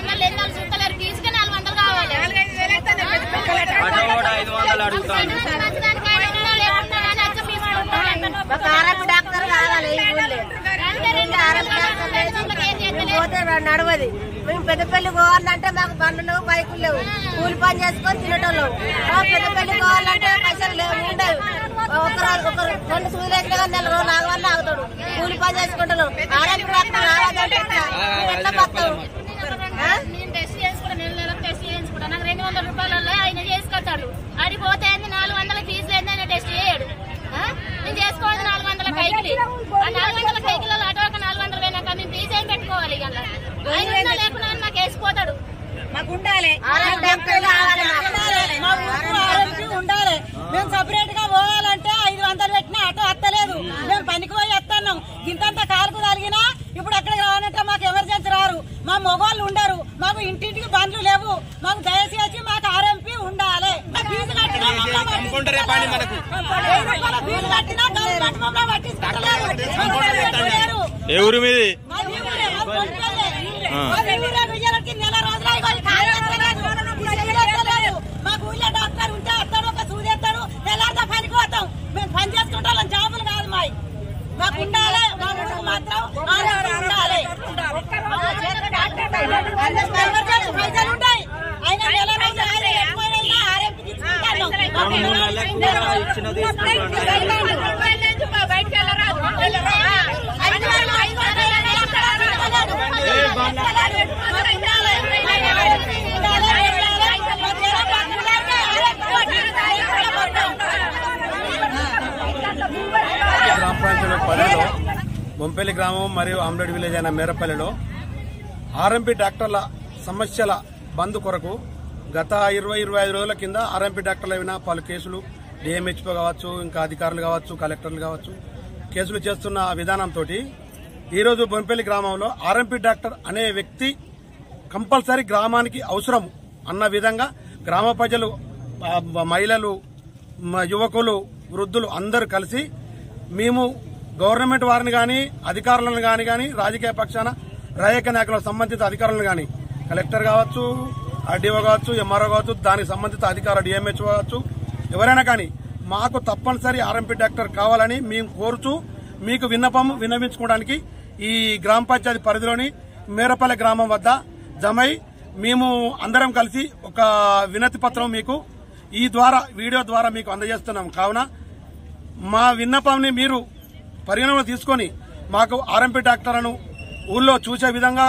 మళ్ళీ ఎన్నాళ్ళు చూస్తలేరు ఫీజుకే 400 కావాలి. నడవది మేము పెద్దపల్లి పోవాలంటే మాకు బండ్లు బైకులు లేవు, కూలి పని చేసుకొని తినేటోళ్ళం. పెద్దపల్లి పోవాలంటే పైసలు లేవు, ఉండవు. ఒక 2 సూదులు వేసినా కానీ 4 రోజులు ఆగవన్నీ ఆగుతాడు, కూలి పని చేసుకుంటున్నాం. ఆరోగ్య డాక్టర్ రావాలంటే ఎట్లా బతావు? నేను టెస్ట్ చేసుకుంటా, నెలకు టెస్ట్ చేయించుకుంటా. నాకు 200 రూపాయలలో ఆయన చేసుకొస్తాడు. అడిగిపోతే 400 ఫీజు లేదు, ఆయన టెస్ట్ చేయడు. నేను చేసుకోవాలి 400 కైకిలి. ఆ 400 కైకిలలో అటు ఒక 400 పోయినాక మేము ఫీజు ఏం పెట్టుకోవాలి? ఆయన లేకుండా మాకు వేసిపోతాడు. మాకు ఉండాలి, ఉండాలి. మేము సపరేట్ గా పోవాలంటే 500 పెట్టినా అటు అత్తలేదు. మేము పనికి పోయి వస్తున్నాం. ఇంతంత కాలుకు తగిలినా ఇప్పుడు అక్కడికి రావాలంటే మాకు ఎమర్జెన్సీ రారు. మా మొగోళ్ళు ఉండరు, మాకు ఇంటింటికి బండ్లు లేవు. మాకు దయచేసి మాకు ఆర్ఎంపీ ఉండాలి. ఫీజు కట్టినా ఫీజు కట్టినా గవర్నమెంట్ మమ్మల్ని పట్టించుకుంటలేరు. ఏ ఊరు మీది? నెల రోజులు మాకు ఊళ్ళో డాక్టర్ ఉంటే వస్తాడు, ఒక సూది ఎత్తాడు, తెల్లారితో పనికి పోతాం. మేము పని చేసుకుంటాం, జాబులు కాదు మాకు ఉండాలి. మా ఊరికి మాత్రం ఉండాలి. పైసలు ఉంటాయి, అయినా నెల రోజులు ఆర్ఎంపీ తీసుకుంటాను. బయటకు వెళ్ళరాదు. గ్రామ పంచాయతీ పరిధిలో బొంపల్లి గ్రామం మరియు ఆమ్లెట్ విలేజ్ అయిన మేరపల్లిలో ఆర్ఎంపీ డాక్టర్ల సమస్యల బంద్ కొరకు గత 20-25 రోజుల కింద ఆర్ఎంపీ డాక్టర్ల అయిన పలు కేసులు డిఎంహెచ్ఓ కావచ్చు, ఇంకా అధికారులు కావచ్చు, కలెక్టర్లు కావచ్చు, కేసులు చేస్తున్న విధానంతో ఈరోజు బొంపల్లి గ్రామంలో ఆర్ఎంపీ డాక్టర్ అనే వ్యక్తి కంపల్సరీ గ్రామానికి అవసరం అన్న విధంగా గ్రామ ప్రజలు, మహిళలు, యువకులు, వృద్ధులు అందరూ కలిసి మేము గవర్నమెంట్ వారిని కానీ అధికారులను కానీ రాజకీయ పక్షాన రాజకీయ నాయకులకు సంబంధిత అధికారులను కానీ కలెక్టర్ కావచ్చు, ఆర్డీఓ కావచ్చు, ఎంఆర్ఓ కావచ్చు, దానికి సంబంధిత అధికారులు డిఎంహెచ్ఓ కావచ్చు, ఎవరైనా కానీ మాకు తప్పనిసరి ఆర్ఎంపీ డాక్టర్ కావాలని మేము కోరుచూ మీకు విన్నవించుకోవడానికి ఈ గ్రామ పంచాయతీ పరిధిలోని మేరపల్లి గ్రామం వద్ద జమై మేము అందరం కలిసి ఒక వినతి పత్రం మీకు ఈ ద్వారా వీడియో ద్వారా మీకు అందజేస్తున్నాం. కావున మా విన్నపంని మీరు పరిగణనలో తీసుకొని మాకు ఆర్ఎంపీ డాక్టర్లను ఊళ్ళో చూసే విధంగా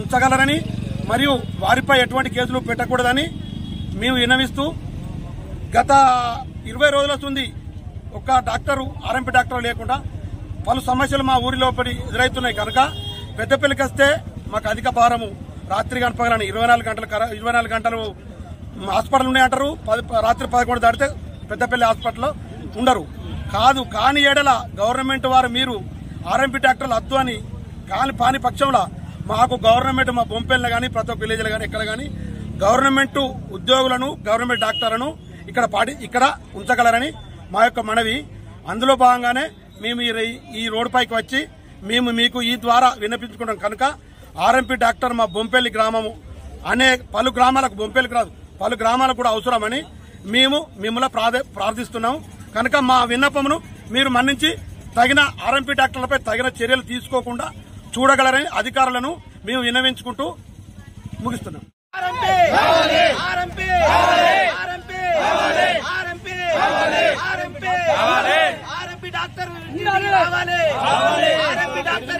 ఉంచగలరని మరియు వారిపై ఎటువంటి కేసులు పెట్టకూడదని మేము విన్నవిస్తూ గత 20 రోజుల వస్తుంది ఒక డాక్టరు ఆర్ఎంపీ డాక్టర్ లేకుండా పలు సమస్యలు మా ఊరిలో ఎదురవుతున్నాయి. కనుక పెద్దపల్లికి వస్తే మాకు అధిక భారము, రాత్రి గంటపగలని 24 గంటలు హాస్పిటల్ ఉన్నాయంటారు. రాత్రి 11 దాటితే పెద్దపల్లి హాస్పిటల్లో ఉండరు. కాని ఏడల గవర్నమెంట్ వారు మీరు ఆర్ఎంపీ డాక్టర్లు వద్దు అని పాని పక్షంలో మాకు గవర్నమెంట్ మా బొంపల్లి కానీ ప్రతి ఒక్క విలేజ్లో కానీ ఎక్కడ కానీ గవర్నమెంట్ ఉద్యోగులను, గవర్నమెంట్ డాక్టర్లను ఇక్కడ ఉంచగలరని మా యొక్క మనవి. అందులో భాగంగానే మేము ఈ రోడ్డు పైకి వచ్చి మేము మీకు ఈ ద్వారా విన్నపించుకుంటాం. కనుక ఆర్ఎంపీ డాక్టర్ మా బొంపల్లి గ్రామము అనే పలు గ్రామాలకు, బొంపల్లికి రాదు పలు గ్రామాలకు కూడా అవసరమని మేము మిమ్మల్ని ప్రార్థిస్తున్నాము. కనుక మా విన్నపమును మీరు మన్నించి తగిన ఆర్ఎంపీ డాక్టర్లపై తగిన చర్యలు తీసుకోకుండా చూడగలరని అధికారులను మేము విన్నవించుకుంటూ ముగిస్తున్నాం. డాక్టర్